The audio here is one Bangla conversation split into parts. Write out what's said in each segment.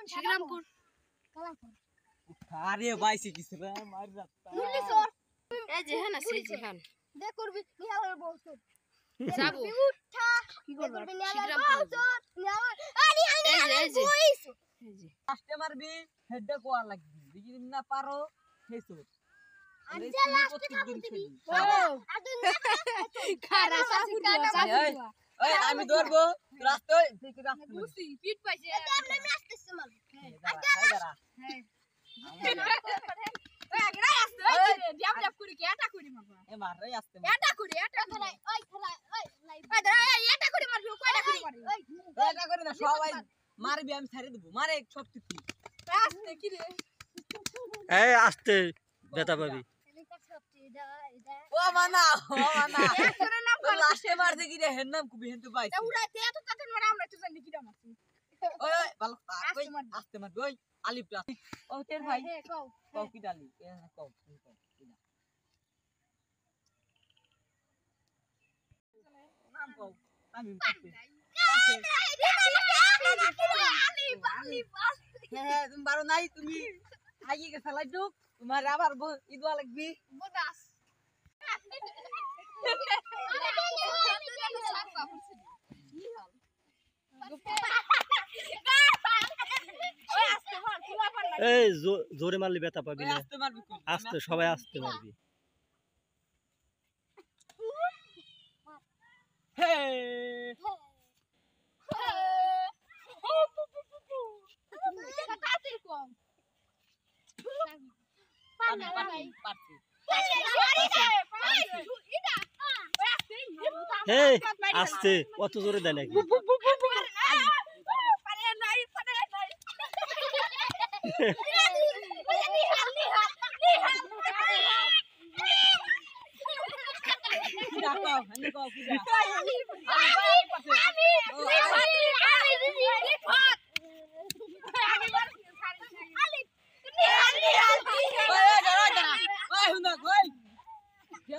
श्रीरामपुर अरे भाई से किस रे मार जाता मुरली सर ए जे है ना से जे है दे करबी निहाल बहुत যাবো উঠা কি করব শ্রীরামপুর আরে এই যে ফার্স্টে মারবি হেডে কোয়া লাগবি যদি না পারো হেসো আরে লাস্টে খাবি দিবি খারা সাপুর এই আমি ধরবো রাস্তায় দেখে রাস্তা বুঝছি পিট পাইছে আমরা আসতেছি মাল হ্যাঁ আগড়া আসছে জাম জাম করি কি এটা করি মারবা এ মার রে আসতে এটা করি এটা ওই খেলা ওই লাইভ এটা করি মারবি কয়টা করি মারবি এটা করে না সবাই মারবি আমি ছেড়ে দেব মারে সব কিছু আসতে কি রে এই আসতে বেটা পাবি ও মানা লাস্টে মার দেখি রে হের নাম কুবি হেনতে পাই তা উড়াইতে এত তাতে মারা আমরা তো জানি কি দাম আছে ওই ওই ভালো কই আসতে মার ওই আলিপ ও তের ভাই হ্যাঁ কও কও কি ডালি এ কও নাম কও আমি হ্যাঁ তুমি বারো নাই তুমি আগে গে ফেলাই দুক তোমার আবার ঈদওয়া লাগবি বোনাস এই জোরে মারলি বেটা পাবি না আসতে মারবি কই আসতে সবাই আসতে মারবি হে এই আসতে অত জোরে দেয় নাকি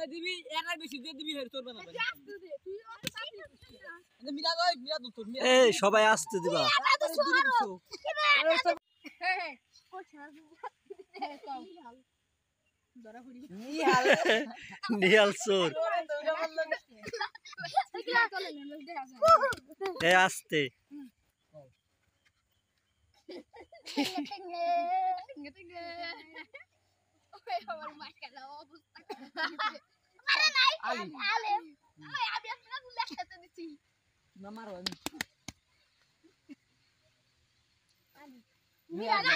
দিবি এর বেশি দিয়ে দিবি হের তোর বানাবে মিলা দই মিলা দু তোর এই সবাই আসতে দিবা নিহাল চোর এই আসতে আমার মা কেন অবস্থা আরে নাই আলে ওই আমি আপনাকে লেখাতে দিছি না মারো আমি মিয়া না